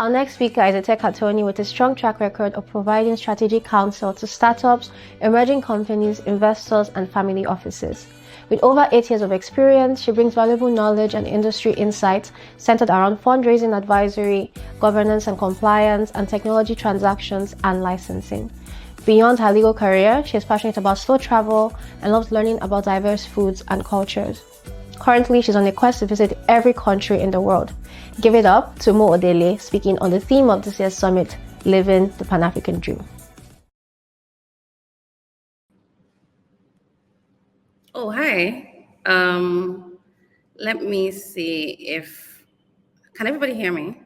Our next speaker is a tech attorney with a strong track record of providing strategic counsel to startups, emerging companies, investors, and family offices. With over 8 years of experience, she brings valuable knowledge and industry insights centered around fundraising advisory, governance and compliance, and technology transactions and licensing. Beyond her legal career, she is passionate about slow travel and loves learning about diverse foods and cultures. Currently, she's on a quest to visit every country in the world. Give it up to Moe Odele speaking on the theme of this year's summit, Living the Pan-African Dream. Oh, hi. Let me see if, can everybody hear me?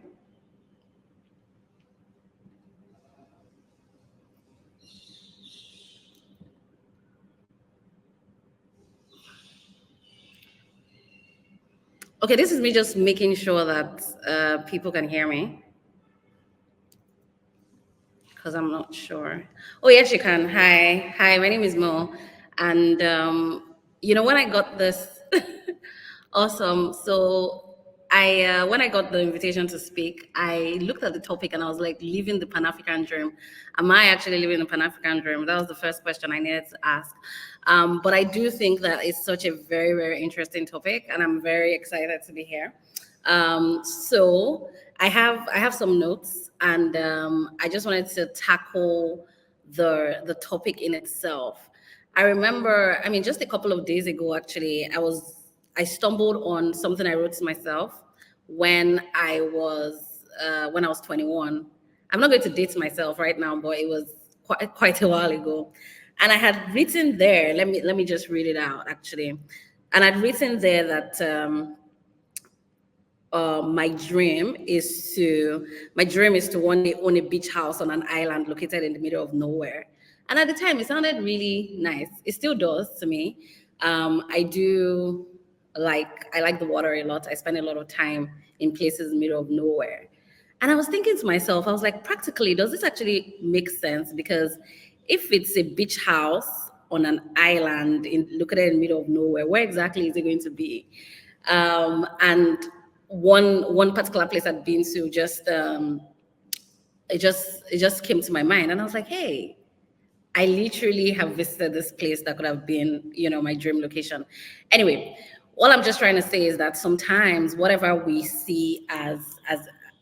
Okay, this is me just making sure that people can hear me, because I'm not sure. Oh, yes, you can. Hi, my name is Mo. And, when I got this, awesome. So when I got the invitation to speak, I looked at the topic and I was like, living the Pan-African dream. Am I actually living the Pan-African dream? That was the first question I needed to ask. But I do think that it's such a very, very interesting topic, and I'm very excited to be here. So I have some notes, and I just wanted to tackle the topic in itself. I remember, just a couple of days ago, actually, I stumbled on something I wrote to myself when I was 21. I'm not going to date myself right now, but it was quite a while ago. And I had written there, let me just read it out, actually. And I'd written there that my dream is to one day own a beach house on an island located in the middle of nowhere. And at the time, it sounded really nice. It still does to me. I like the water a lot. I spend a lot of time in places in the middle of nowhere. And I was thinking to myself, I was like, practically, does this actually make sense? Because if it's a beach house on an island located in the middle of nowhere, where exactly is it going to be? And one particular place I'd been to it just came to my mind, and I was like, hey, I literally have visited this place that could have been, my dream location. Anyway, all I'm just trying to say is that sometimes whatever we see as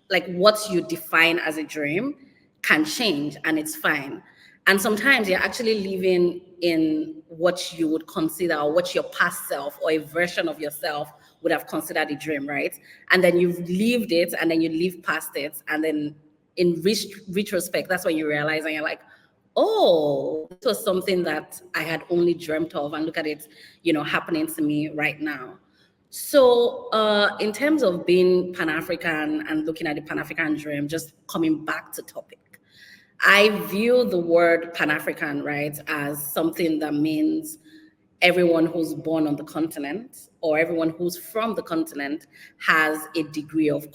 like what you define as a dream can change, and it's fine. And sometimes you're actually living in what you would consider, or what your past self or a version of yourself would have considered a dream, right? And then you've lived it, and then you live past it, and then in retrospect, that's when you realize, and you're like, oh, this was something that I had only dreamt of, and look at it, happening to me right now. So, in terms of being Pan-African and looking at the Pan-African dream, just coming back to topic, I view the word Pan-African, right, as something that means everyone who's born on the continent or everyone who's from the continent has a degree of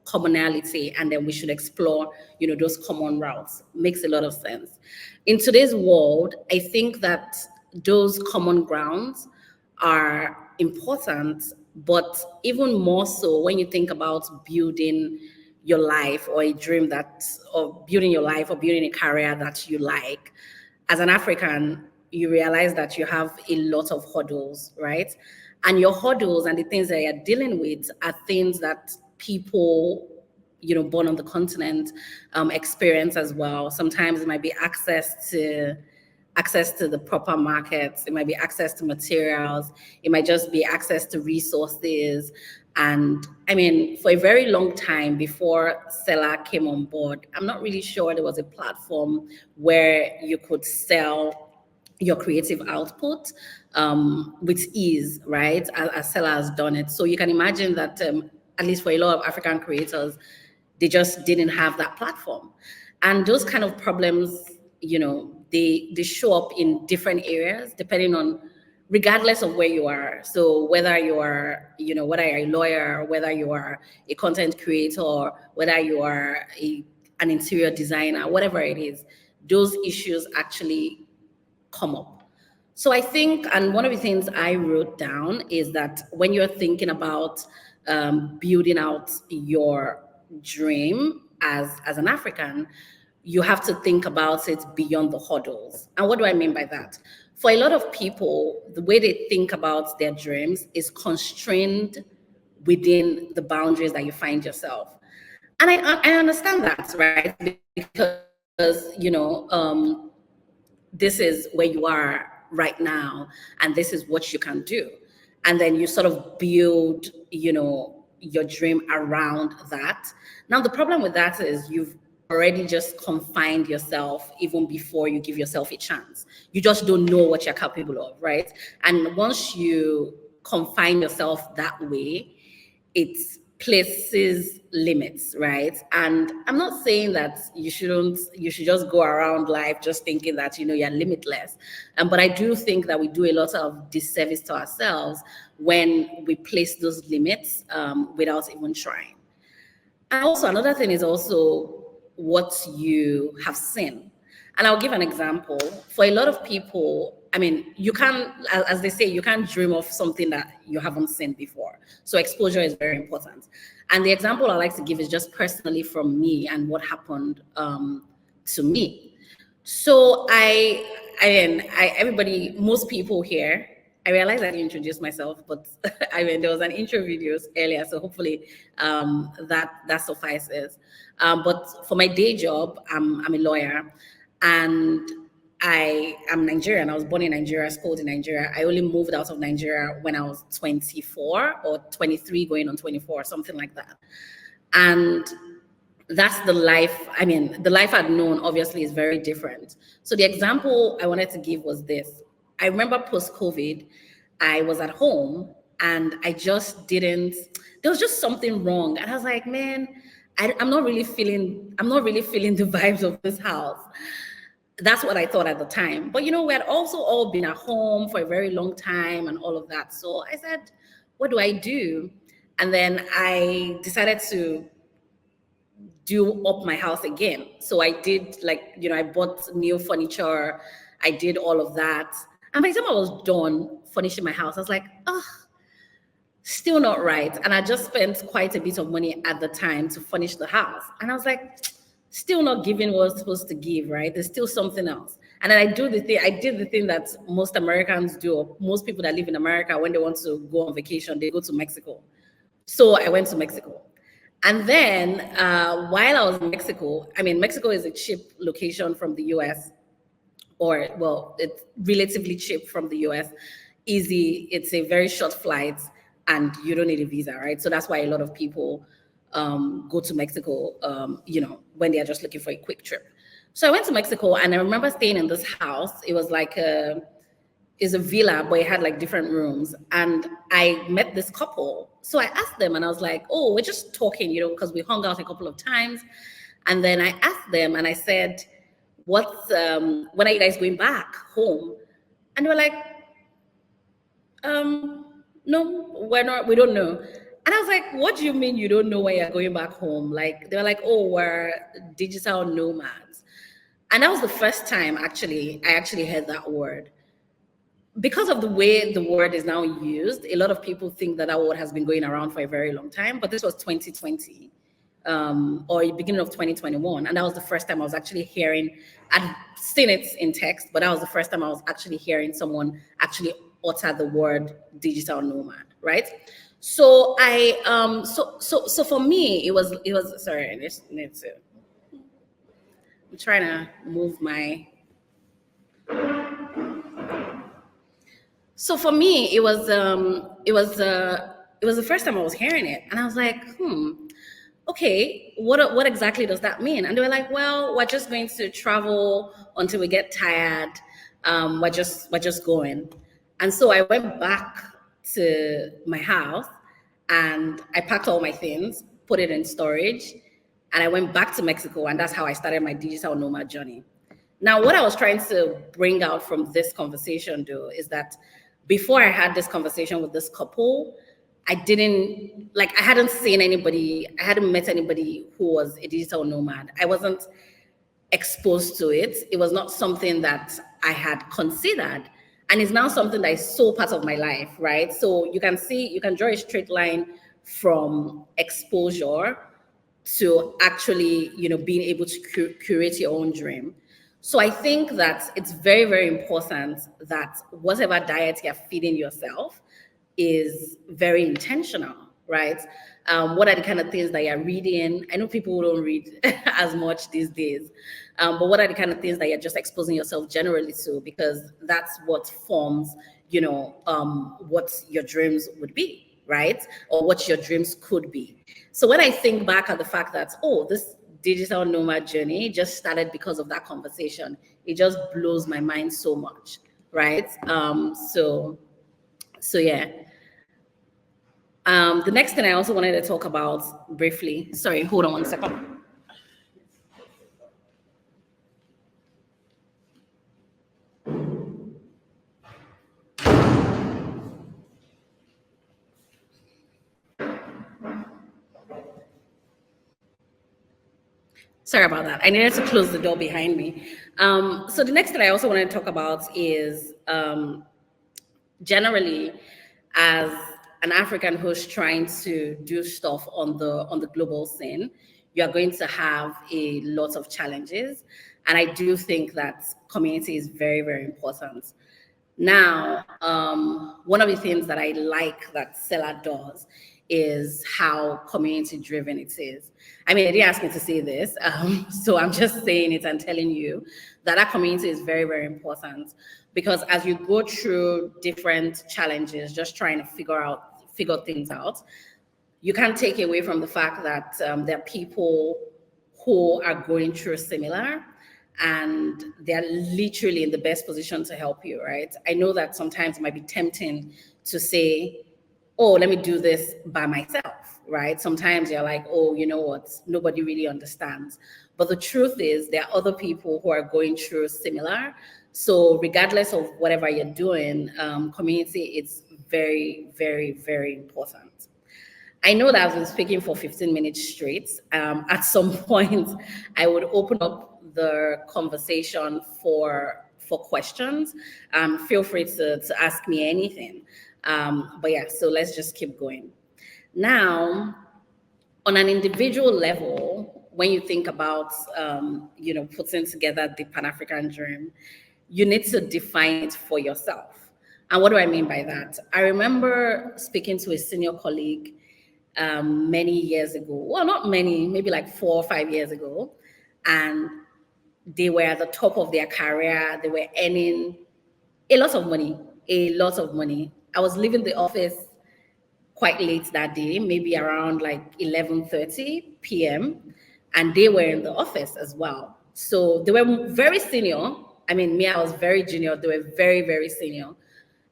commonality, and then we should explore, those common routes. Makes a lot of sense. In today's world, I think that those common grounds are important, but even more so when you think about building your life, or a dream or building your life, or building a career that you like. As an African, you realize that you have a lot of hurdles, right? And your hurdles and the things that you're dealing with are things that people, born on the continent, experience as well. Sometimes it might be access to the proper markets. It might be access to materials. It might just be access to resources. And for a very long time before Seller came on board, I'm not really sure there was a platform where you could sell your creative output with ease, right? As Seller has done it. So you can imagine that, at least for a lot of African creators, they just didn't have that platform. And those kind of problems, they show up in different areas depending on, regardless of where you are. So whether you are, whether you're a lawyer, or whether you are a content creator, or whether you are an interior designer, whatever it is, those issues actually come up. So I think, and one of the things I wrote down is that when you're thinking about building out your dream as an African, you have to think about it beyond the hurdles. And what do I mean by that? For a lot of people, the way they think about their dreams is constrained within the boundaries that you find yourself. And I understand that, right? Because, this is where you are right now, and this is what you can do. And then you sort of build, your dream around that. Now, the problem with that is you've already just confined yourself even before you give yourself a chance. You just don't know what you're capable of, right? And once you confine yourself that way, it places limits, right? And I'm not saying that you should just go around life just thinking that, you're limitless. But I do think that we do a lot of disservice to ourselves when we place those limits without even trying. And also another thing is also what you have seen. And I'll give an example. For a lot of people, you can't, as they say, you can't dream of something that you haven't seen before. So exposure is very important. And the example I like to give is just personally from me and what happened to me. So everybody, most people here, I realized I didn't introduce myself, but there was an intro videos earlier, so hopefully that suffices. But for my day job, I'm a lawyer, and I am Nigerian. I was born in Nigeria, schooled in Nigeria. I only moved out of Nigeria when I was 24 or 23, going on 24, something like that. And that's the life. The life I'd known obviously is very different. So the example I wanted to give was this. I remember post-COVID, I was at home and I just didn't, there was just something wrong. And I was like, man, I'm not really feeling the vibes of this house. That's what I thought at the time. But we had also all been at home for a very long time and all of that. So I said, what do I do? And then I decided to do up my house again. So I did I bought new furniture. I did all of that. And by the time I was done furnishing my house, I was like, still not right. And I just spent quite a bit of money at the time to furnish the house. And I was like, still not giving what I was supposed to give, right? There's still something else. And then I did the thing that most Americans do, or most people that live in America, when they want to go on vacation, they go to Mexico. So I went to Mexico. And then while I was in Mexico, Mexico is a cheap location from the US, it's relatively cheap from the US. Easy, it's a very short flight, and you don't need a visa, right? So that's why a lot of people go to Mexico, when they are just looking for a quick trip. So I went to Mexico, and I remember staying in this house. It was it's a villa, but it had different rooms. And I met this couple. So I asked them, and I was like, oh, we're just talking, because we hung out a couple of times. And then I asked them, and I said, when are you guys going back home? And they were like, no, we're not, we don't know. And I was like, what do you mean you don't know when you're going back home? They were like, oh, we're digital nomads. And that was the first time I actually heard that word. Because of the way the word is now used, a lot of people think that word has been going around for a very long time, but this was 2020 or the beginning of 2021. And that was the first time I was actually hearing, I'd seen it in text, but that was the first time I was actually hearing someone actually utter the word digital nomad, right? So so for me, it was, sorry, I just need to, I'm trying to move my, so for me, it was the first time I was hearing it. And I was like, okay, what exactly does that mean? And they were like, well, we're just going to travel until we get tired. We're just going. And so I went back to my house and I packed all my things, put it in storage, and I went back to Mexico. And that's how I started my digital nomad journey. Now, what I was trying to bring out from this conversation, though, is that before I had this conversation with this couple, I hadn't seen anybody, I hadn't met anybody who was a digital nomad. I wasn't exposed to it. It was not something that I had considered. And it's now something that is so part of my life, right? So you can draw a straight line from exposure to actually, being able to curate your own dream. So I think that it's very, very important that whatever diet you're feeding yourself is very intentional, right? What are the kind of things that you're reading? I know people don't read as much these days, but what are the kind of things that you're just exposing yourself generally to? Because that's what forms, what your dreams would be, right? Or what your dreams could be. So when I think back at the fact that, oh, this digital nomad journey just started because of that conversation, it just blows my mind so much, right? So yeah. The next thing I also wanted to talk about briefly. Sorry, hold on one second. Sorry about that. I needed to close the door behind me. So the next thing I also wanted to talk about is generally, as an African who's trying to do stuff on the global scene, you are going to have a lot of challenges, and I do think that community is very, very important. Now, one of the things that I like that Seller does is how community driven it is. I mean, they didn't ask me to say this, so I'm just saying it and telling you that our community is very, very important, because as you go through different challenges, just trying to figure things out, you can't take away from the fact that there are people who are going through similar, and they're literally in the best position to help you, right? I know that sometimes it might be tempting to say, oh, let me do this by myself, right? Sometimes you're like, oh, you know what? Nobody really understands. But the truth is, there are other people who are going through similar. So regardless of whatever you're doing, community is very, very, very important. I know that I've been speaking for 15 minutes straight. At some point, I would open up the conversation for questions. Feel free to ask me anything. But yeah, so let's just keep going. Now, on an individual level, when you think about putting together the Pan-African dream, you need to define it for yourself. And what do I mean by that? I remember speaking to a senior colleague many years ago. Well, not many, maybe like 4 or 5 years ago. And they were at the top of their career. They were earning a lot of money, a lot of money. I was leaving the office quite late that day, maybe around like 11:30 p.m. And they were in the office as well. So they were very senior. I mean, me, I was very junior. They were very, very senior.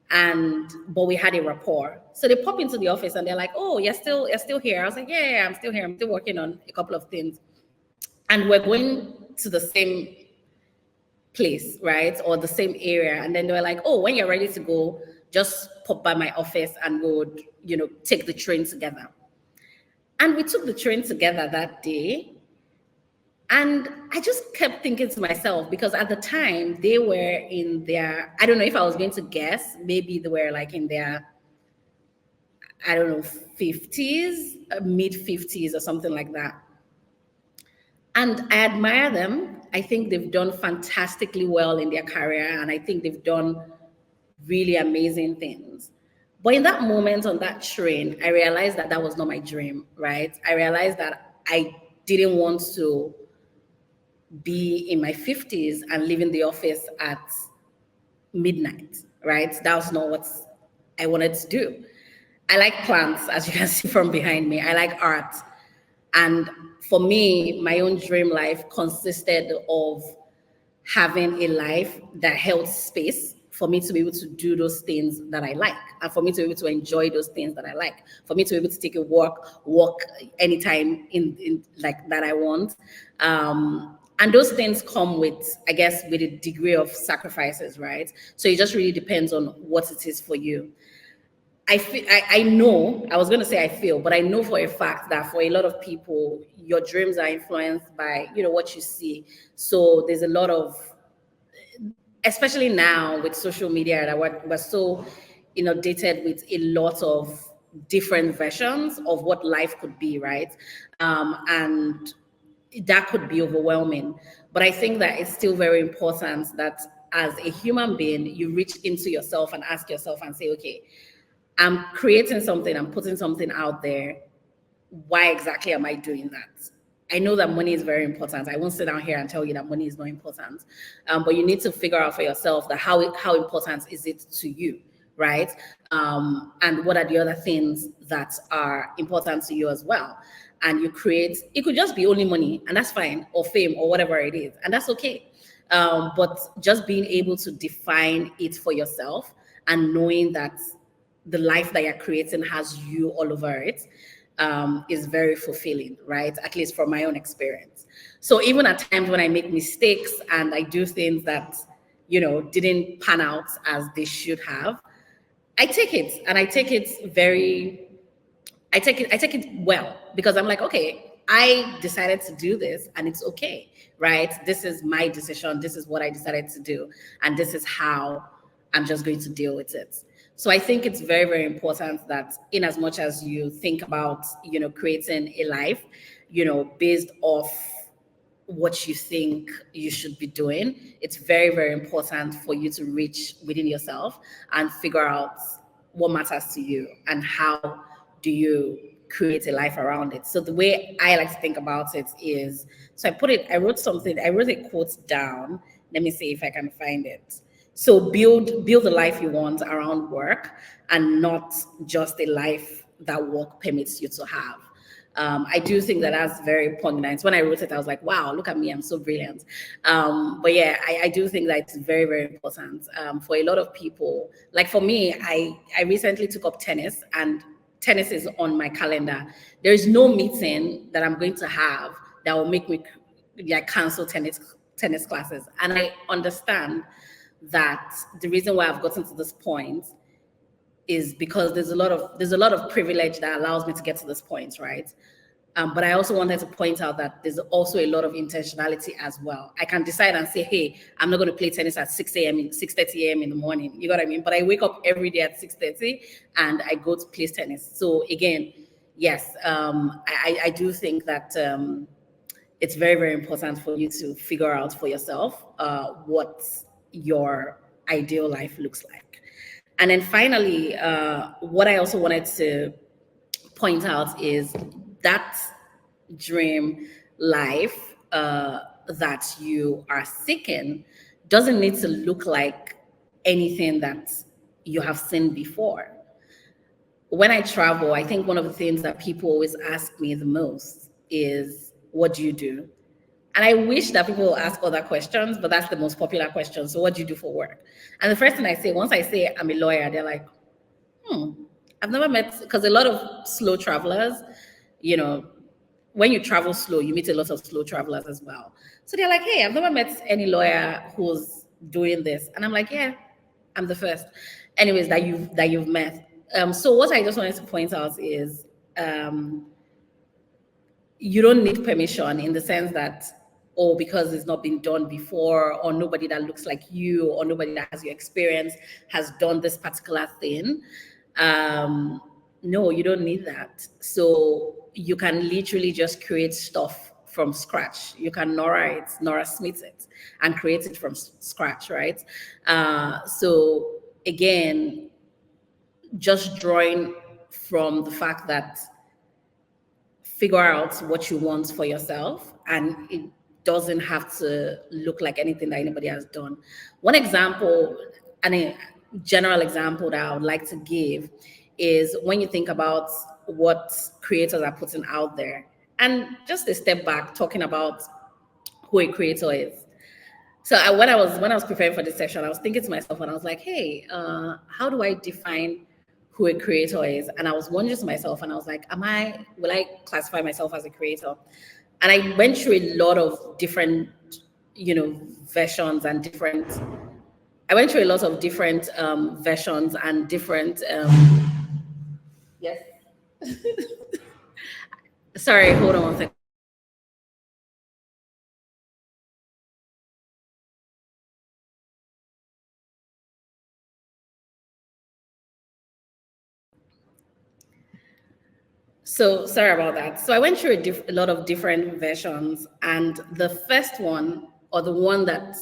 But we had a rapport. So they pop into the office and they're like, "Oh, you're still here." I was like, "Yeah, I'm still here. I'm still working on a couple of things." And we're going to the same place, right? Or the same area. And then they were like, "Oh, when you're ready to go, just pop by my office and we'll, take the train together." And we took the train together that day. And I just kept thinking to myself, because at the time they were in their, I don't know if I was going to guess, maybe they were like in their, I don't know, 50s, mid 50s or something like that. And I admire them. I think they've done fantastically well in their career, and I think they've done really amazing things. But in that moment on that train, I realized that that was not my dream, right? I realized that I didn't want to be in my 50s and leaving the office at midnight, right? That was not what I wanted to do. I like plants, as you can see from behind me. I like art. And for me, my own dream life consisted of having a life that held space for me to be able to do those things that I like, and for me to be able to enjoy those things that I like, for me to be able to take a walk anytime in like that I want. And those things come with, I guess, with a degree of sacrifices, right? So it just really depends on what it is for you. I know, I was going to say I feel, but I know for a fact that for a lot of people, your dreams are influenced by, what you see. So there's a lot of, especially now with social media, that we're so inundated with a lot of different versions of what life could be, right? And that could be overwhelming. But I think that it's still very important that as a human being, you reach into yourself and ask yourself and say, okay, I'm creating something, I'm putting something out there. Why exactly am I doing that? I know that money is very important. I won't sit down here and tell you that money is not important. But you need to figure out for yourself that how important is it to you, right? And what are the other things that are important to you as well? And you create, it could just be only money, and that's fine, or fame, or whatever it is, and that's okay. But just being able to define it for yourself and knowing that the life that you're creating has you all over it is very fulfilling, right? At least from my own experience. So even at times when I make mistakes and I do things that, didn't pan out as they should have, I take it and I take it well, because I'm like, okay, I decided to do this and it's okay, right? This is my decision. This is what I decided to do. And this is how I'm just going to deal with it. So I think it's very, very important that in as much as you think about, creating a life, based off what you think you should be doing, it's very, very important for you to reach within yourself and figure out what matters to you and how do you create a life around it. So the way I like to think about it is, so I wrote a quote down. Let me see if I can find it. So build the life you want around work and not just a life that work permits you to have. I do think that that's very poignant. When I wrote it, I was like, wow, look at me, I'm so brilliant. But yeah, I do think that it's very, very important for a lot of people. Like for me, I recently took up tennis, and tennis is on my calendar. There is no meeting that I'm going to have that will make me cancel tennis classes. And I understand that the reason why I've gotten to this point is because there's a lot of privilege that allows me to get to this point, right? But I also wanted to point out that there's also a lot of intentionality as well. I can decide and say, hey, I'm not going to play tennis at 6:30 a.m. in the morning. You know what I mean? But I wake up every day at 6:30 and I go to play tennis. So again, yes, I do think that it's very, very important for you to figure out for yourself what your ideal life looks like. And then finally, what I also wanted to point out is that dream life that you are seeking doesn't need to look like anything that you have seen before. When I travel, I think one of the things that people always ask me the most is, what do you do? And I wish that people will ask other questions, but that's the most popular question. So, what do you do for work? And the first thing I say, once I say I'm a lawyer, they're like, I've never met, because a lot of slow travelers, you know, when you travel slow, you meet a lot of slow travelers as well. So they're like, hey, I've never met any lawyer who's doing this. And I'm like, yeah, I'm the first. Anyways, that you've met. So what I just wanted to point out is you don't need permission in the sense that, or because it's not been done before, or nobody that looks like you, or nobody that has your experience has done this particular thing. No, you don't need that. So you can literally just create stuff from scratch. You can Nora Smith it, and create it from scratch, right? So again, just drawing from the fact that figure out what you want for yourself, and it doesn't have to look like anything that anybody has done. One example, and a general example that I would like to give, is when you think about what creators are putting out there, and just a step back, talking about who a creator is. So when I was preparing for this session, I was thinking to myself, and I was like, hey, how do I define who a creator is? And I was wondering to myself, and I was like, will I classify myself as a creator? And I went through a lot of different, versions and different. I went through a lot of different versions and different. Yes. Sorry, hold on one second. So sorry about that. So I went through a lot of different versions, and the first one, or the one that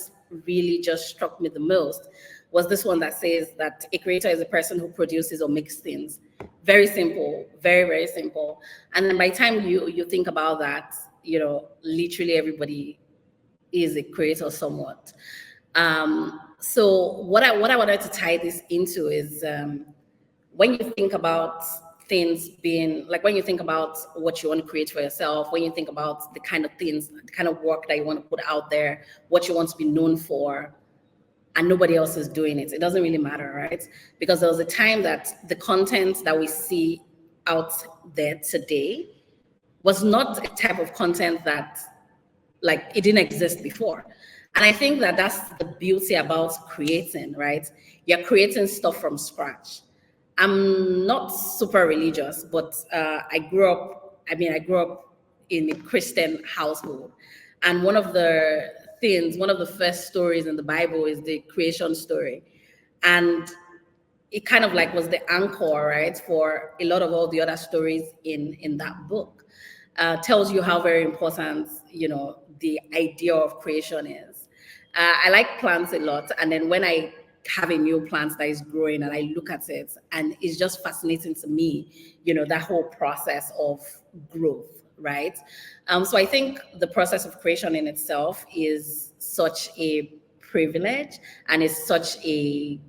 really just struck me the most, was this one that says that a creator is a person who produces or makes things. Very simple, very very simple. And then by the time you think about that, literally everybody is a creator somewhat. So what I wanted to tie this into is, when you think about things being like, when you think about what you want to create for yourself, when you think about the kind of things, the kind of work that you want to put out there, what you want to be known for, and nobody else is doing it, it doesn't really matter, right? Because there was a time that the content that we see out there today was not a type of content that, like, it didn't exist before. And I think that that's the beauty about creating, right? You're creating stuff from scratch. I'm not super religious, but I grew up in a Christian household. And one of the first stories in the Bible is the creation story. And it kind of like was the anchor, right, for a lot of all the other stories in that book. Tells you how very important, the idea of creation is. I like plants a lot, and then when I have a new plant that is growing and I look at it, and it's just fascinating to me, that whole process of growth, right? So I think the process of creation in itself is such a privilege, and it's such a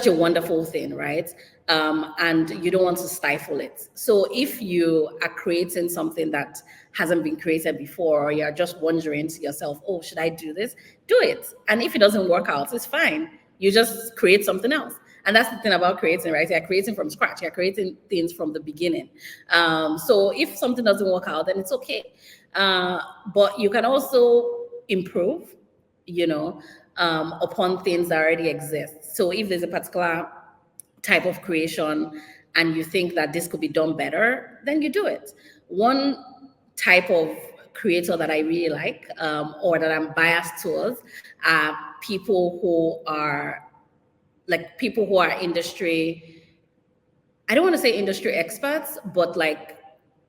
wonderful thing, right? And you don't want to stifle it. So if you are creating something that hasn't been created before, or you're just wondering to yourself, oh, should I do this? Do it. And if it doesn't work out, it's fine. You just create something else. And that's the thing about creating, right? You're creating from scratch. You're creating things from the beginning. So if something doesn't work out, then it's okay. But you can also improve, upon things that already exist. So if there's a particular type of creation and you think that this could be done better, then you do it. One type of creator that I really like, or that I'm biased towards, are people who are industry, I don't want to say industry experts, but like,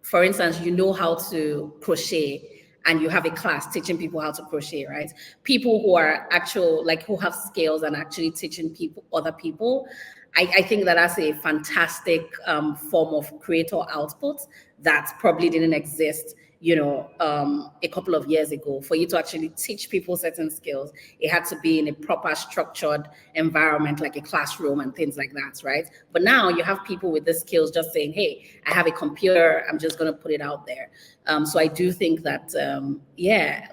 for instance, you know how to crochet and you have a class teaching people how to crochet, right? People who are who have skills and actually teaching other people. I think that that's a fantastic form of creator output that probably didn't exist, a couple of years ago. For you to actually teach people certain skills, it had to be in a proper structured environment, like a classroom and things like that, right? But now you have people with the skills just saying, hey, I have a computer, I'm just going to put it out there. So I do think that,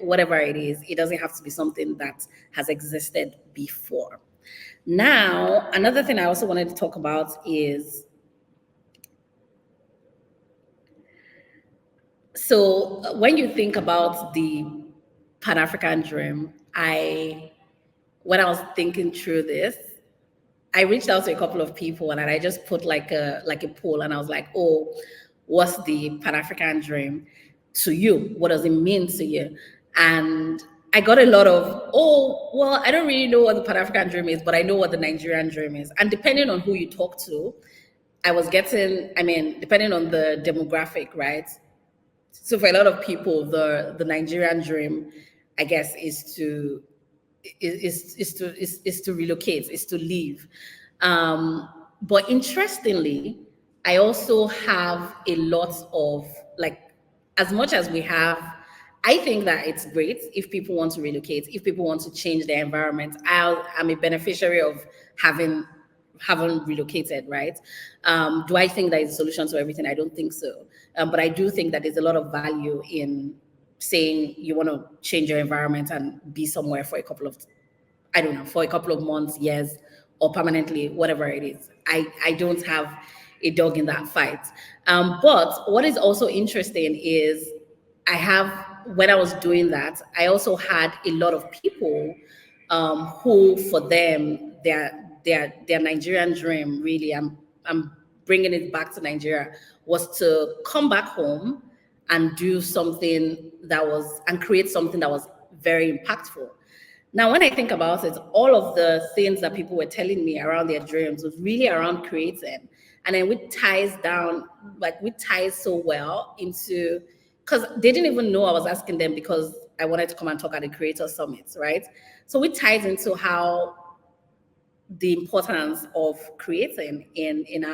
whatever it is, it doesn't have to be something that has existed before. Now, another thing I also wanted to talk about is, so when you think about the Pan-African dream, when I was thinking through this, I reached out to a couple of people and I just put like a poll, and I was like, oh, what's the Pan-African dream to you? What does it mean to you? And I got a lot of, oh, well, I don't really know what the Pan-African dream is, but I know what the Nigerian dream is. And depending on who you talk to, depending on the demographic, right? So for a lot of people, the Nigerian dream, I guess, is to relocate, is to leave. But interestingly, I also have a lot of, like, as much as we have, I think that it's great if people want to relocate, if people want to change their environment. I'm a beneficiary of having relocated, right? Do I think that is a solution to everything? I don't think so. But I do think that there's a lot of value in saying you want to change your environment and be somewhere for a couple of months, years, or permanently, whatever it is. I don't have a dog in that fight. But what is also interesting is when I was doing that, I also had a lot of people who, for them, their Nigerian dream, really, I'm bringing it back to Nigeria, was to come back home and do something and create something that was very impactful. Now, when I think about it, all of the things that people were telling me around their dreams was really around creating. And then we ties down, like we ties so well into, because they didn't even know I was asking them because I wanted to come and talk at the Creator Summit, right? So we ties into how the importance of creating in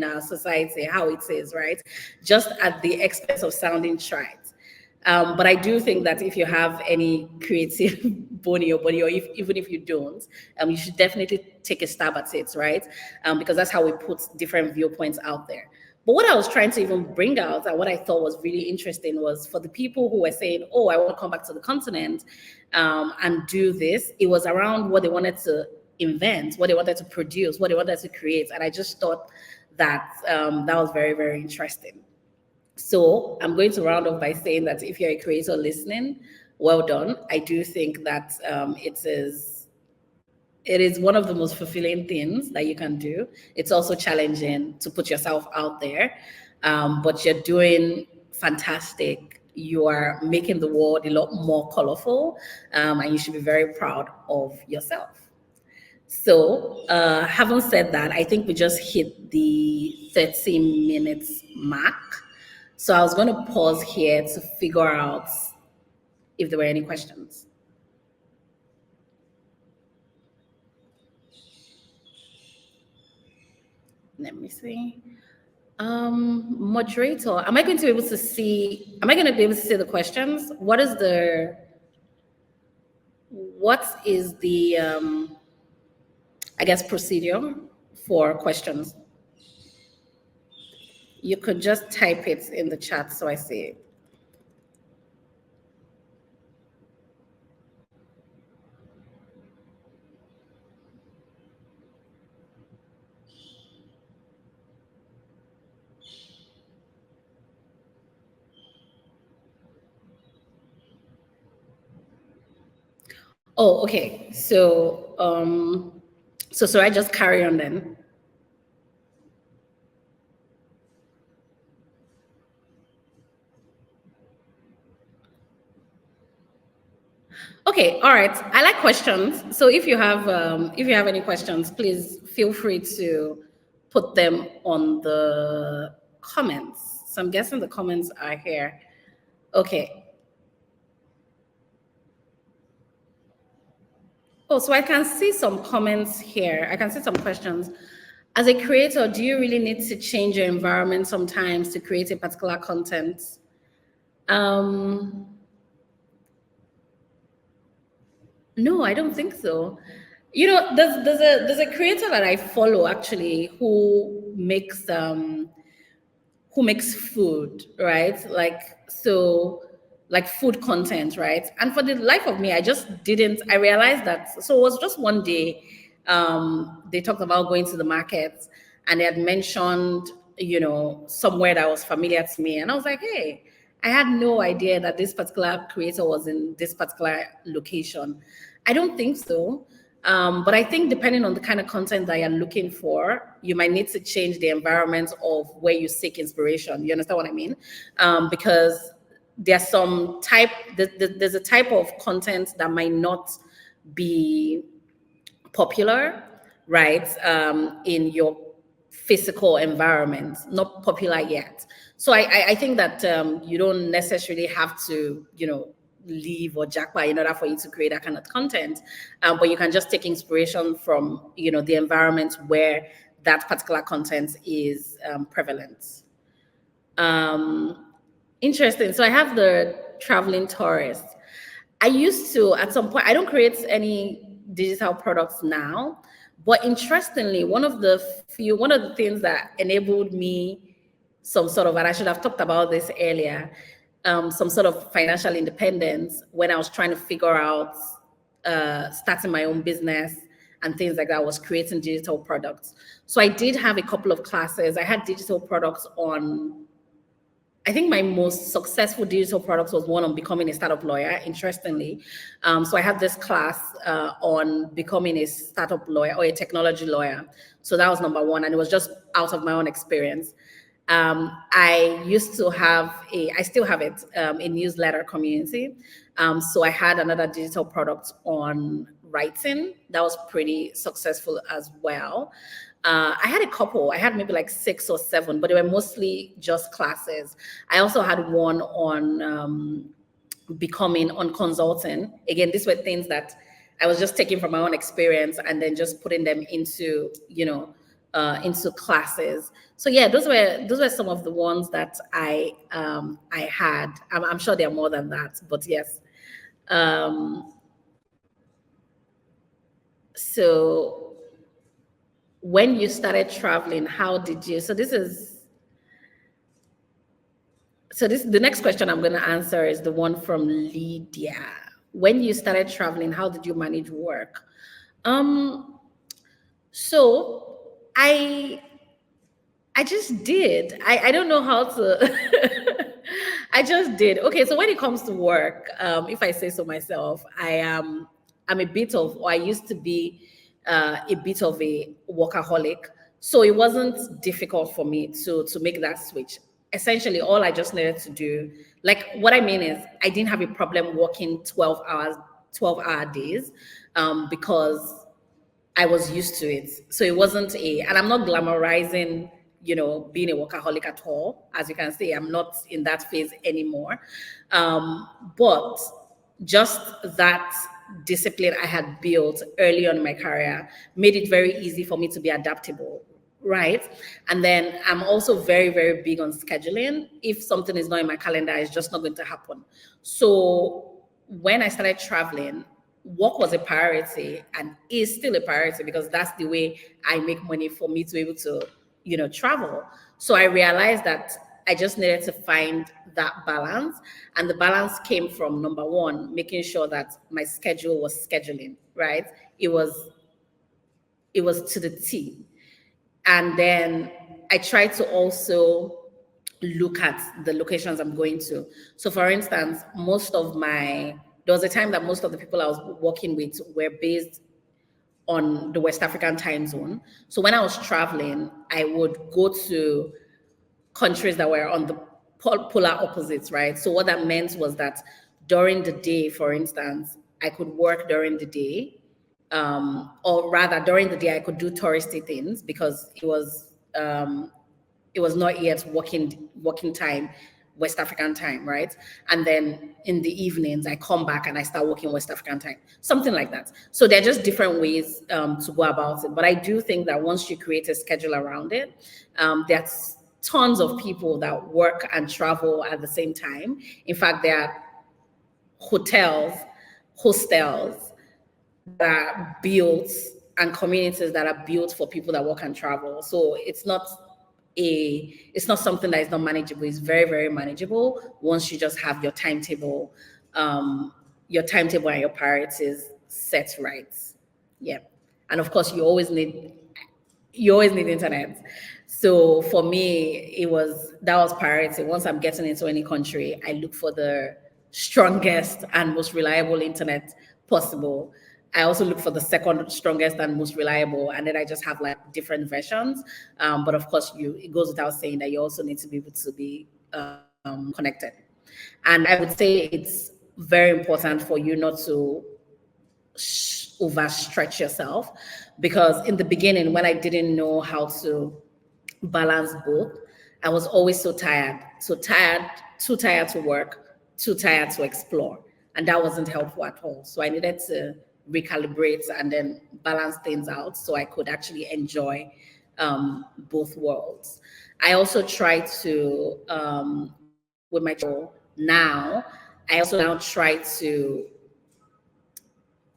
our society, how it is, right? Just at the expense of sounding trite. But I do think that if you have any creative bone in your body, or even if you don't, you should definitely take a stab at it, right? Because that's how we put different viewpoints out there. But what I was trying to even bring out, and what I thought was really interesting, was for the people who were saying, "Oh, I want to come back to the continent and do this." It was around what they wanted to invent, what they wanted to produce, what they wanted to create, and I just thought that that was very, very interesting. So I'm going to round off by saying that if you're a creator listening, well done. I do think that it is one of the most fulfilling things that you can do. It's also challenging to put yourself out there, but you're doing fantastic. You are making the world a lot more colorful, and you should be very proud of yourself. So, having said that, I think we just hit the 30 minutes mark. So I was going to pause here to figure out if there were any questions. Let me see. Moderator, am I going to be able to see? Am I going to be able to see the questions? What is the I guess procedure for questions? You could just type it in the chat so I see it. Oh, okay. So I just carry on then. Okay, all right. I like questions. So if you have any questions, please feel free to put them on the comments. So I'm guessing the comments are here. Okay. Oh, so I can see some comments here. I can see some questions. As a creator, do you really need to change your environment sometimes to create a particular content? Um, No, I don't think so. You know, there's a creator that I follow actually who makes food, right? Like food content, right? And for the life of me, I just didn't. I realized that. So it was just one day. They talked about going to the market, and they had mentioned, somewhere that was familiar to me, and I was like, hey. I had no idea that this particular creator was in this particular location. I don't think so. But I think depending on the kind of content that you're looking for, you might need to change the environment of where you seek inspiration. You understand what I mean? Because there's there's a type of content that might not be popular, right? In your physical environment, not popular yet. So I think that you don't necessarily have to, leave or jackpot in order for you to create that kind of content. But you can just take inspiration from, the environment where that particular content is prevalent. Interesting. So I have the traveling tourist. I used to, at some point, I don't create any digital products now, but interestingly, one of the things that enabled me some sort of, and I should have talked about this earlier, some sort of financial independence when I was trying to figure out starting my own business and things like that, was creating digital products. So I did have a couple of classes. I had digital products on, I think my most successful digital product was one on becoming a startup lawyer, interestingly. So I had this class on becoming a startup lawyer or a technology lawyer. So that was number one. And it was just out of my own experience. I used to have I still have it, a newsletter community. So I had another digital product on writing that was pretty successful as well. I had a couple. I had maybe like 6 or 7, but they were mostly just classes. I also had one on becoming on consulting. Again, these were things that I was just taking from my own experience and then just putting them into, into classes. So yeah, those were some of the ones that I had. I'm sure there are more than that, but yes. Um, so when you started traveling, how did you? So the next question I'm going to answer is the one from Lydia. When you started traveling, how did you manage work? Um, so I just did. I don't know how to. I just did. Okay, so when it comes to work, if I say so myself, I'm a bit of, or I used to be a bit of a workaholic. So it wasn't difficult for me to make that switch. Essentially, all I just needed to do, like what I mean is, I didn't have a problem working 12 hours, 12-hour days, because I was used to it. So it wasn't and I'm not glamorizing, being a workaholic at all. As you can see, I'm not in that phase anymore. But just that discipline I had built early on in my career made it very easy for me to be adaptable. Right. And then I'm also very, very big on scheduling. If something is not in my calendar, it's just not going to happen. So when I started traveling, work was a priority and is still a priority because that's the way I make money for me to be able to, travel. So I realized that I just needed to find that balance. And the balance came from number one, making sure that my schedule was scheduling, right? It was to the T. And then I try to also look at the locations I'm going to. So for instance, there was a time that most of the people I was working with were based on the West African time zone. So when I was traveling, I would go to countries that were on the polar opposites, right? So what that meant was that during the day, for instance, I could work during the day, or rather during the day I could do touristy things because it was not yet working time, West African time, right? And then in the evenings I come back and I start working West African time, something like that. So there are just different ways to go about it. But I do think that once you create a schedule around it, there's tons of people that work and travel at the same time. In fact, there are hostels that are built and communities that are built for people that work and travel. So it's not something that is not manageable. It's very, very manageable once you just have your timetable and your priorities set right. Yeah. And of course you always need internet. So for me, that was priority. Once I'm getting into any country, I look for the strongest and most reliable internet possible. I also look for the second strongest and most reliable, and then I just have like different versions. But of course, it goes without saying that you also need to be able to be connected. And I would say it's very important for you not to overstretch yourself, because in the beginning when I didn't know how to balance both, I was always so tired, too tired to work, too tired to explore, and that wasn't helpful at all. So I needed to recalibrate and then balance things out so I could actually enjoy both worlds. I also try to with my travel now, I also now try to,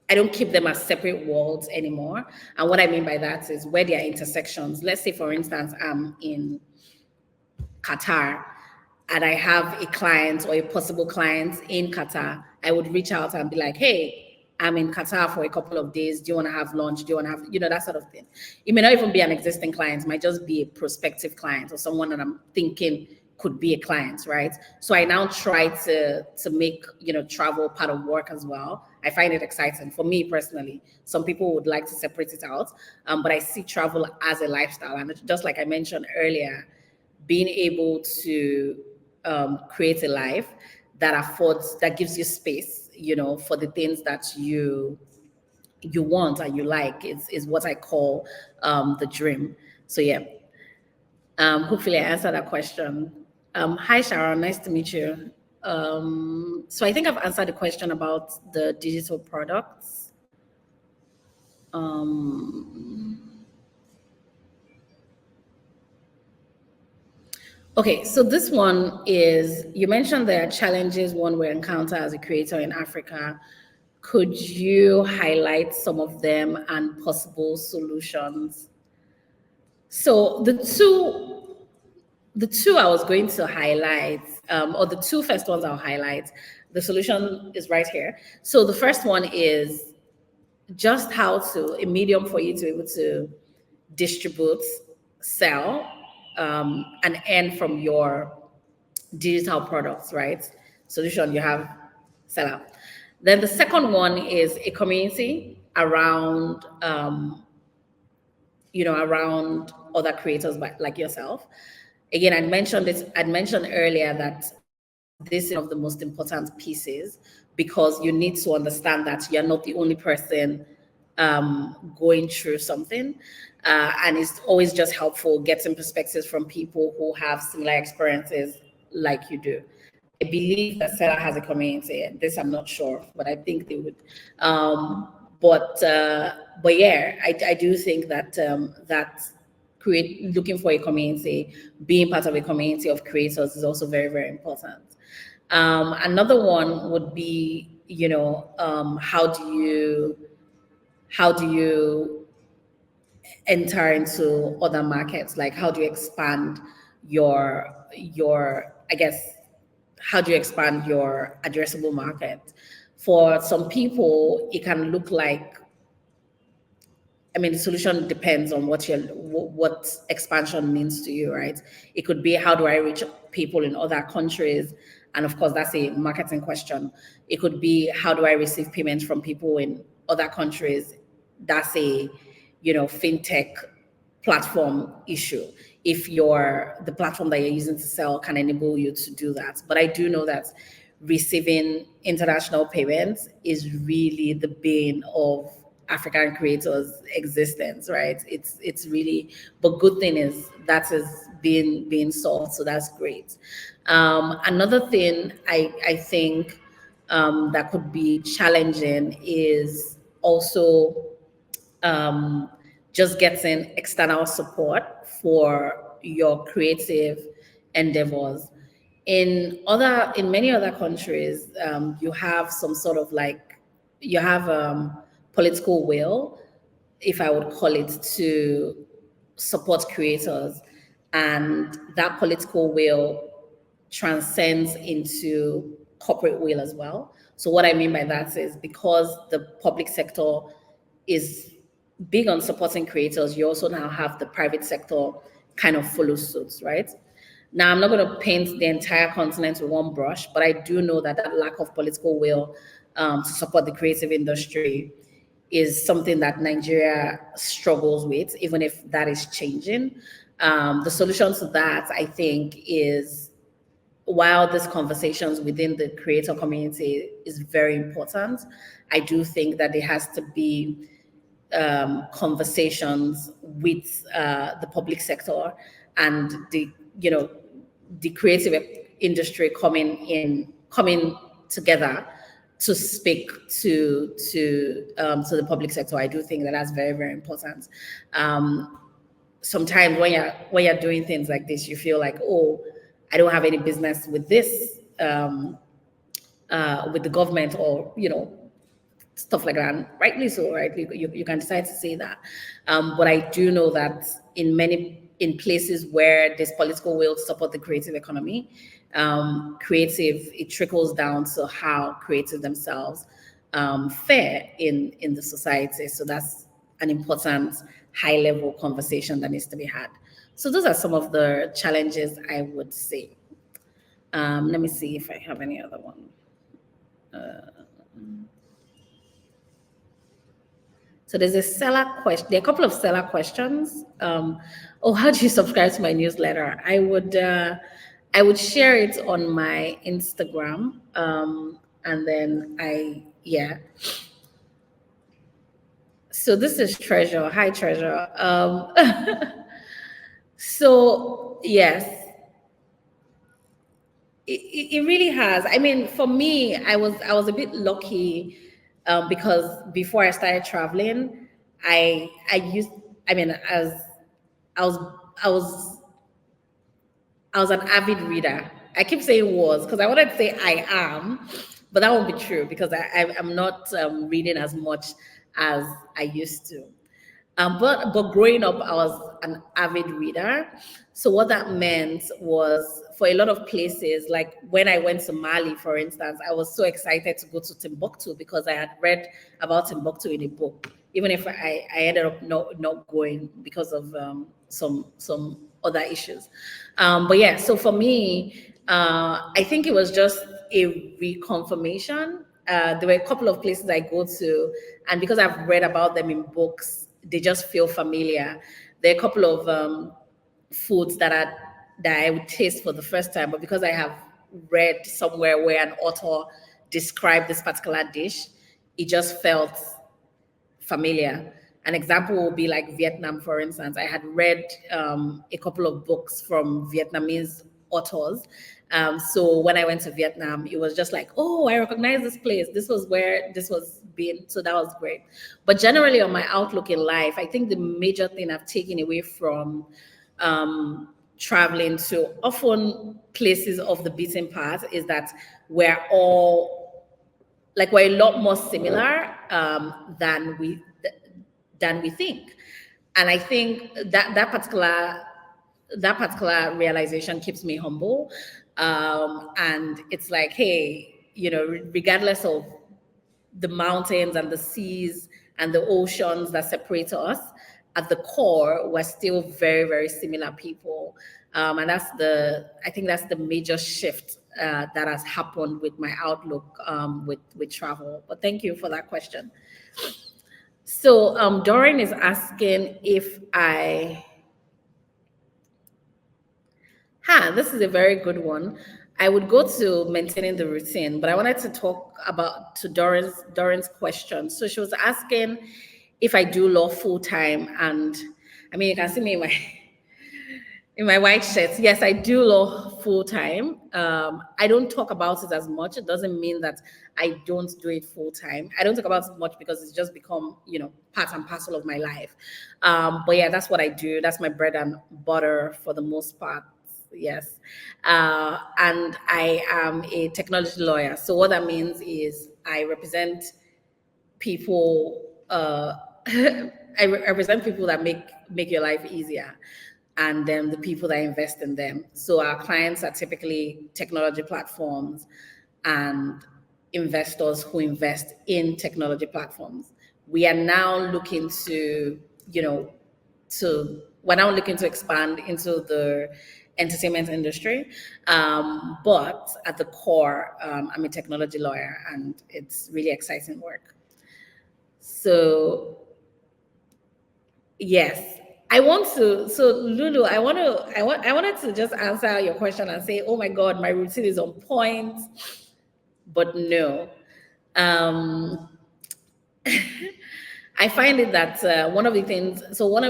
I don't keep them as separate worlds anymore. And what I mean by that is where there are intersections. Let's say, for instance, I'm in Qatar and I have a client or a possible client in Qatar, I would reach out and be like, hey, I'm in Qatar for a couple of days. Do you want to have lunch? Do you want to have, that sort of thing? It may not even be an existing client, it might just be a prospective client or someone that I'm thinking could be a client, right? So I now try to make, travel part of work as well. I find it exciting for me personally. Some people would like to separate it out, but I see travel as a lifestyle. And just like I mentioned earlier, being able to create a life that gives you space, for the things that you you want and you like is what I call the dream. So yeah, hopefully I answered that question. Hi Sharon, nice to meet you. So I think I've answered the question about the digital products. Okay, so this one is, you mentioned there are challenges one will encounter as a creator in Africa. Could you highlight some of them and possible solutions? So the two I was going to highlight, or the two first ones I'll highlight, the solution is right here. So the first one is just how to, a medium for you to be able to distribute, sell, and earn from your digital products, right? Solution, you have seller. Then the second one is a community around, around other creators like yourself. Again, I'd mentioned earlier that this is one of the most important pieces, because you need to understand that you're not the only person going through something. And it's always just helpful getting perspectives from people who have similar experiences like you do. I believe that Seller has a community, and this I'm not sure, but I think they would. But yeah, I do think that looking for a community, being part of a community of creators is also very, very important. Another one would be, how do you enter into other markets? Like, how do you expand I guess, how do you expand your addressable market? For some people, it can look like, the solution depends on what expansion means to you, right? It could be, how do I reach people in other countries? And of course, that's a marketing question. It could be, how do I receive payments from people in other countries? That's a, fintech platform issue. If the platform that you're using to sell can enable you to do that. But I do know that receiving international payments is really the bane of African creators' existence, right? It's really, but good thing is that is being solved, so that's great. Another thing I think that could be challenging is also just getting external support for your creative endeavors. In many other countries, you have some sort of you have political will, if I would call it, to support creators, and that political will transcends into corporate will as well. So what I mean by that is, because the public sector is big on supporting creators, you also now have the private sector kind of follow suits, right? Now, I'm not going to paint the entire continent with one brush, but I do know that lack of political will to support the creative industry is something that Nigeria struggles with, even if that is changing. The solution to that, I think, is, while these conversations within the creator community is very important, I do think that there has to be conversations with the public sector and the creative industry coming together to speak to the public sector. I do think that that's very, very important. Sometimes when you're doing things like this, you feel like, oh, I don't have any business with this, with the government, or stuff like that. And rightly so, right? You can decide to say that, but I do know that in places where there's political will to support the creative economy, it trickles down to how creative themselves fare in the society. So that's an important high-level conversation that needs to be had. So those are some of the challenges I would say. Let me see if I have any other one. So there's a seller question. There are a couple of seller questions. How do you subscribe to my newsletter? I would share it on my Instagram, and then So this is Treasure. Hi, Treasure. So yes, it really has. I mean, for me, I was a bit lucky because before I started traveling, I used. I mean, as I was I was I was an avid reader. I keep saying was because I wanted to say I am, but that won't be true because I'm not reading as much as I used to. But growing up, I was an avid reader. So what that meant was for a lot of places, like when I went to Mali, for instance, I was so excited to go to Timbuktu because I had read about Timbuktu in a book. Even if I ended up not going because of some other issues. But yeah, so for me, I think it was just a reconfirmation. There were a couple of places I go to, and because I've read about them in books, they just feel familiar. There are a couple of foods that I would taste for the first time, but because I have read somewhere where an author described this particular dish, it just felt familiar. An example will be like Vietnam, for instance. I had read a couple of books from Vietnamese authors. So when I went to Vietnam, it was just like, oh, I recognize this place. This was where this was being. So that was great. But generally, on my outlook in life, I think the major thing I've taken away from traveling to often places of the beaten path is that we're all like we're a lot more similar than we think, and I think that particular realization keeps me humble, and it's like, hey, regardless of the mountains and the seas and the oceans that separate us, at the core, we're still very, very similar people. And I think that's the major shift that has happened with my outlook with travel. But thank you for that question. So Doreen is asking if this is a very good one. I would go to maintaining the routine, but I wanted to talk about to Doran's question. So she was asking if I do law full time, and I mean you can see me in my white shirts. Yes, I do law full time. I don't talk about it as much. It doesn't mean that I don't do it full time. I don't talk about it much because it's just become, part and parcel of my life. But yeah, that's what I do. That's my bread and butter for the most part. Yes. And I am a technology lawyer. So what that means is I represent people. I represent people that make your life easier, and then the people that invest in them. So our clients are typically technology platforms and investors who invest in technology platforms. We are now looking to, we're now looking to expand into the entertainment industry. But at the core, I'm a technology lawyer, and it's really exciting work. So yes, I want to. So Lulu, I wanted to just answer your question and say, oh my God, my routine is on point, but no. Um, I find it that one of the things. So when I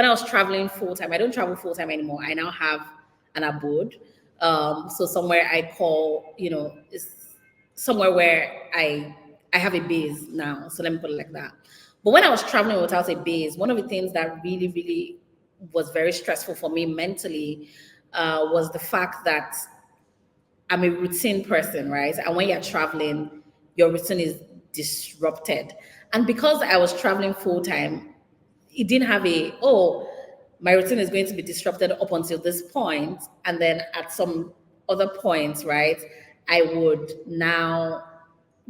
was traveling full time, I don't travel full time anymore. I now have an abode. So somewhere I call, is somewhere where I have a base now. So let me put it like that. But when I was traveling without a base, one of the things that really, really was very stressful for me mentally was the fact that I'm a routine person, right? And when you're traveling, your routine is disrupted. And because I was traveling full time, it didn't have my routine is going to be disrupted up until this point, and then at some other points, right, I would now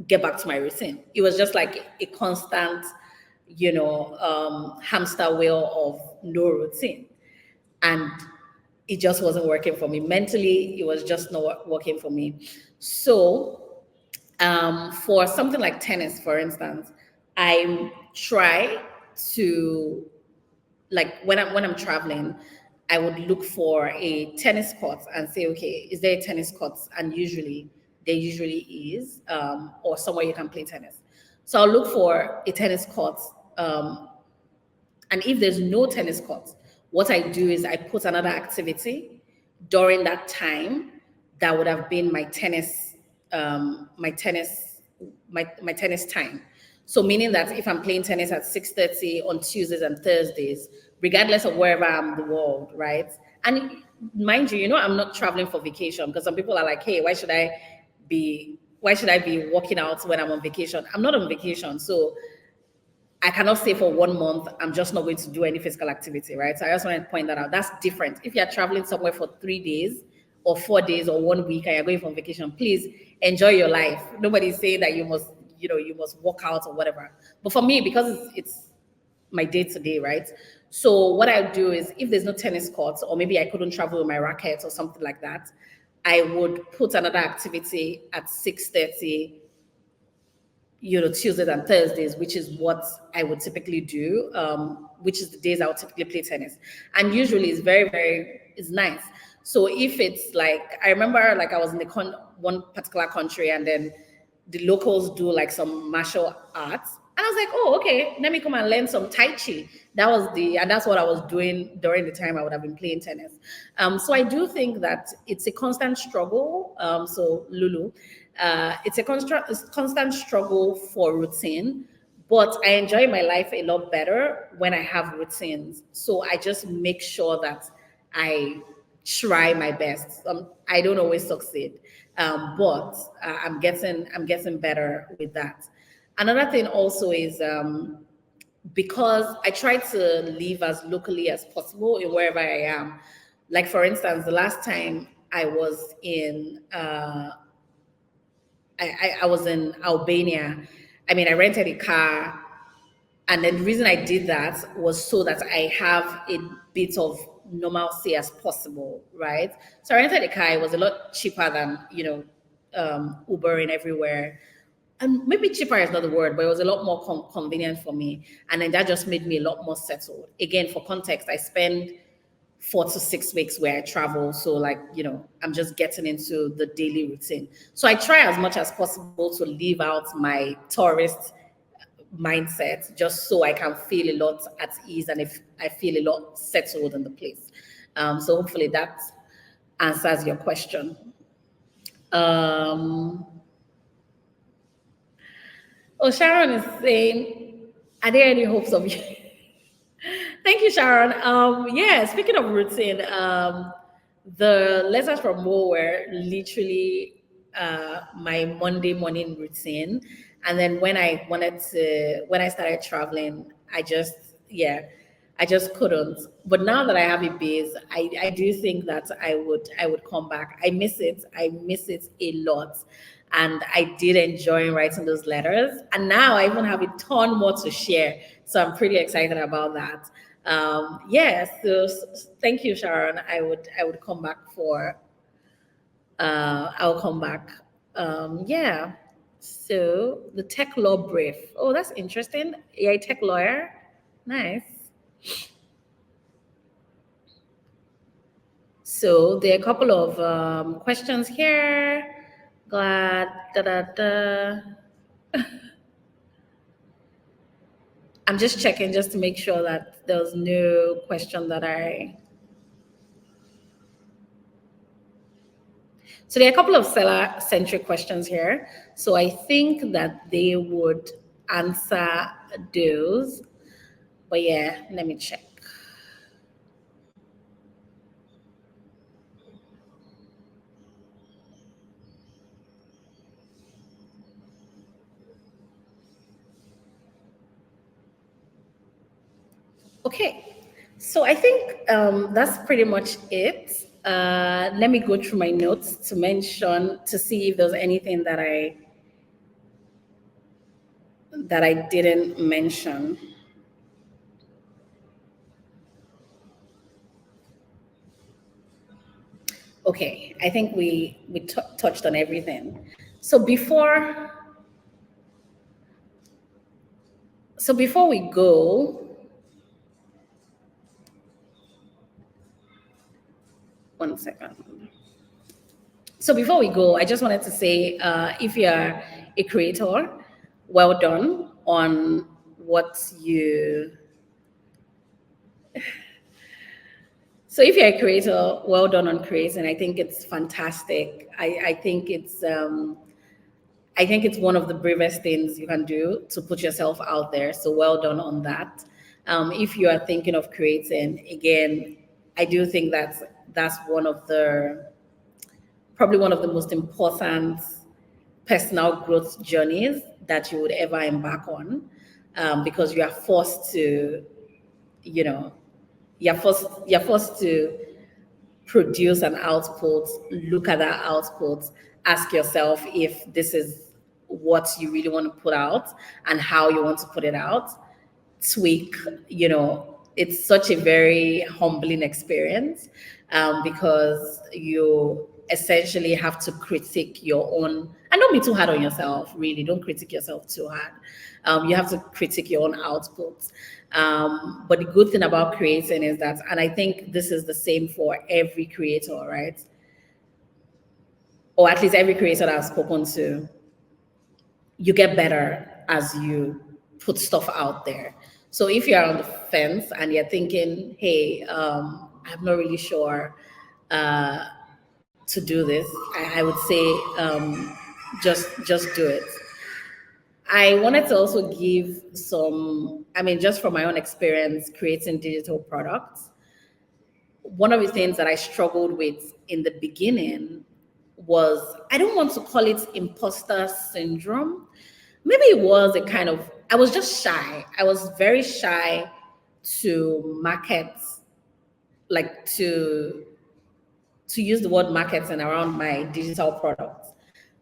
get back to my routine. It was just like a constant, hamster wheel of no routine. And it just wasn't working for me. Mentally, it was just not working for me. So, for something like tennis, for instance, I try to, like when I'm traveling, I would look for a tennis court and say, okay, is there a tennis court? And usually there usually is, or somewhere you can play tennis. So I'll look for a tennis court. And if there's no tennis court, what I do is I put another activity during that time that would have been my tennis, my tennis time. So meaning that if I'm playing tennis at 6:30 on Tuesdays and Thursdays, regardless of wherever I'm in the world, right? And mind you, I'm not traveling for vacation, because some people are like, hey, why should I be working out when I'm on vacation? I'm not on vacation. So I cannot say for 1 month, I'm just not going to do any physical activity, right? So I just want to point that out. That's different. If you're traveling somewhere for 3 days or 4 days or 1 week and you're going on vacation, please enjoy your life. Nobody's saying that you must walk out or whatever. But for me, because it's my day to day, right? So what I do is, if there's no tennis courts, or maybe I couldn't travel with my racket or something like that, I would put another activity at 6:30, Tuesdays and Thursdays, which is what I would typically do, which is the days I would typically play tennis. And usually it's very, very, it's nice. So if it's like, I remember like I was in one particular country, and then the locals do like some martial arts. And I was like, oh, okay, let me come and learn some Tai Chi. And that's what I was doing during the time I would have been playing tennis. So I do think that it's a constant struggle. So Lulu, it's a constant struggle for routine, but I enjoy my life a lot better when I have routines. So I just make sure that I try my best. I don't always succeed, but I'm getting better with that. Another thing also is, because I try to live as locally as possible in wherever I am. Like for instance, the last time I was in I was in Albania. I mean, I rented a car, and then the reason I did that was so that I have a bit of normalcy as possible, right? So I rented a car. It was a lot cheaper than Ubering everywhere. And maybe cheaper is not the word, but it was a lot more convenient for me. And then that just made me a lot more settled. Again, for context, I spend 4 to 6 weeks where I travel. So I'm just getting into the daily routine. So I try as much as possible to leave out my tourist mindset, just so I can feel a lot at ease, and if I feel a lot settled in the place. So hopefully that answers your question. Sharon is saying, are there any hopes of you? Thank you, Sharon. Yeah, speaking of routine, the letters from Mo were literally my Monday morning routine. And then when I started traveling, I just couldn't. But now that I have a base, I do think that I would come back. I miss it. I miss it a lot. And I did enjoy writing those letters. And now I even have a ton more to share. So I'm pretty excited about that. So thank you, Sharon. I would come back for I'll come back. Yeah. So the tech law brief. Oh, that's interesting. You're a tech lawyer. Nice. So there are a couple of questions here. Glad. I'm just checking just to make sure that there was no question that I. So there are a couple of seller-centric questions here. So I think that they would answer those. But yeah, let me check. Okay, so I think that's pretty much it. Let me go through my notes to see if there's anything that I didn't mention. Okay, I think we touched on everything. So before we go, one second. So before we go, I just wanted to say, if you're a creator, well done on what you. So if you're a creator, well done on creating. I think it's fantastic. I think it's one of the bravest things you can do to put yourself out there. So well done on that. If you are thinking of creating, again, I do think that's probably one of the most important personal growth journeys that you would ever embark on, because you are forced to, you know, you're forced to produce an output, look at that output, ask yourself if this is what you really want to put out and how you want to put it out, tweak, it's such a very humbling experience, because you essentially have to critique your own, and don't be too hard on yourself, really. Don't critique yourself too hard. You have to critique your own outputs. But the good thing about creating is that, and I think this is the same for every creator, right? Or at least every creator that I've spoken to, you get better as you put stuff out there. So if you're on the fence and you're thinking, hey, I'm not really sure to do this, I would say, just do it. I wanted to also give some, I mean, just from my own experience creating digital products, one of the things that I struggled with in the beginning was, I don't want to call it imposter syndrome. Maybe it was a kind of, I was just shy. I was very shy to market, like to use the word marketing around my digital products.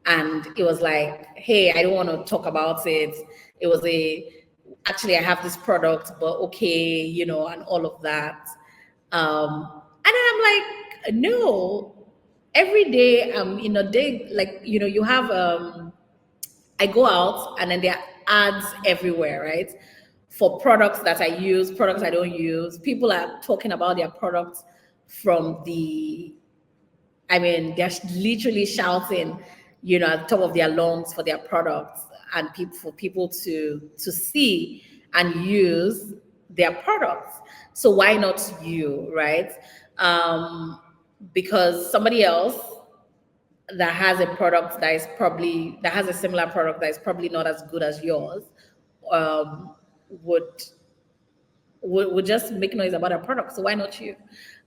And it was like, hey, I don't want to talk about it. It was actually, I have this product, but okay, and all of that. And then I'm like, no, every day I'm in a day, like, you have, I go out and then there are ads everywhere, right? For products that I use, products I don't use. People are talking about their products from I mean, they're literally shouting, at the top of their lungs for their products, and for people to see and use their products. So why not you, right? Because somebody else that has a product that has a similar product that is probably not as good as yours, um, would would just make noise about a product. So why not you?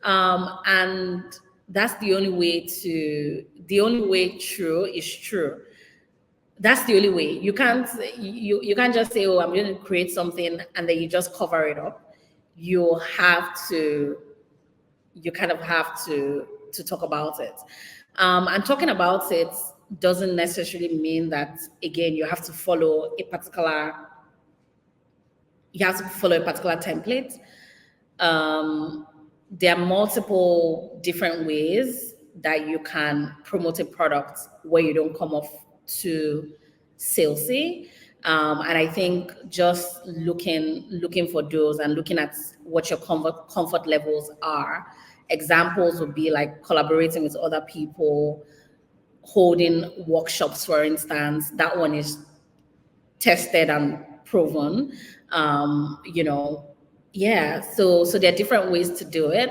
And that's the only way true is true. That's the only way. You can't just say, oh, I'm going to create something and then you just cover it up. You kind of have to talk about it. And talking about it doesn't necessarily mean that, again, you have to follow a particular template. There are multiple different ways that you can promote a product where you don't come off too salesy. And I think just looking for those and looking at what your comfort levels are. Examples would be like collaborating with other people, holding workshops, for instance. That one is tested and proven. Yeah. So there are different ways to do it.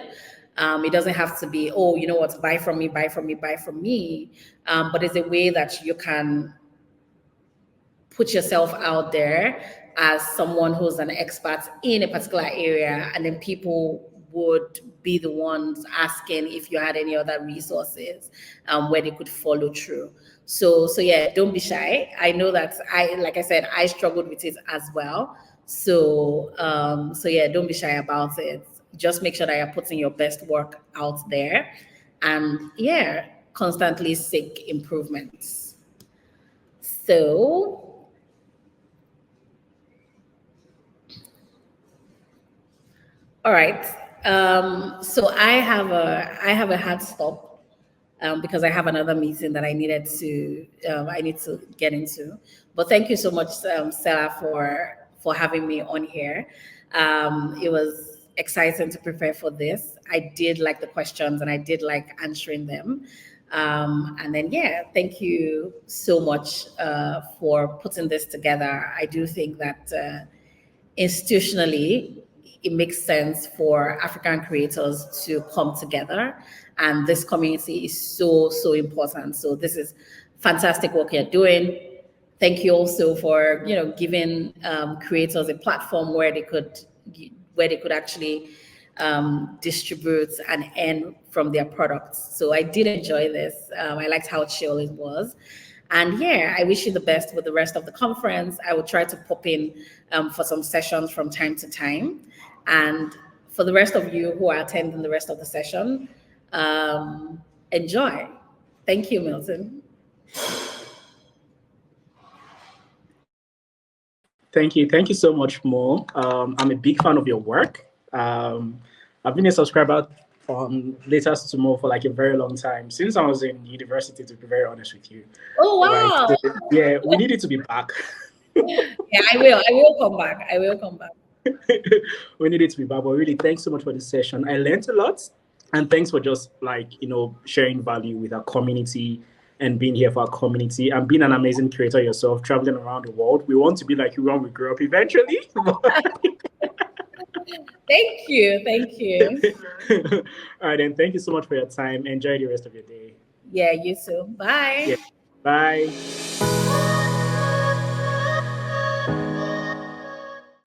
It doesn't have to be, oh, you know what, buy from me, buy from me, buy from me. But it's a way that you can put yourself out there as someone who's an expert in a particular area, and then people would be the ones asking if you had any other resources where they could follow through. So yeah, don't be shy. I know that like I said, I struggled with it as well. So yeah, don't be shy about it. Just make sure that you're putting your best work out there, and yeah, constantly seek improvements. So all right. So I have a hard stop, because I have another meeting that I need to get into. But thank you so much, Sarah, for having me on here. It was exciting to prepare for this. I did like the questions and I did like answering them. And then, yeah, thank you so much for putting this together. I do think that institutionally, it makes sense for African creators to come together, and this community is so, so important. So this is fantastic work you're doing. Thank you also for giving creators a platform where they could actually distribute and earn from their products. So I did enjoy this. I liked how chill it was. And yeah, I wish you the best with the rest of the conference. I will try to pop in for some sessions from time to time. And for the rest of you who are attending the rest of the session, enjoy. Thank you, Milton. Thank you. Thank you so much, Mo. I'm a big fan of your work. I've been a subscriber on Latest to Mo for like a very long time, since I was in university, to be very honest with you. Oh, wow. Like, so, yeah, we needed to be back. Yeah, I will. I will come back. I will come back. We needed to be back. But really, thanks so much for this session. I learned a lot. And thanks for just sharing value with our community and being here for our community and being an amazing creator yourself, traveling around the world. We want to be like you when we grow up eventually. Thank you. Thank you. All right, then. Thank you so much for your time. Enjoy the rest of your day. Yeah, you too. Bye. Yeah. Bye.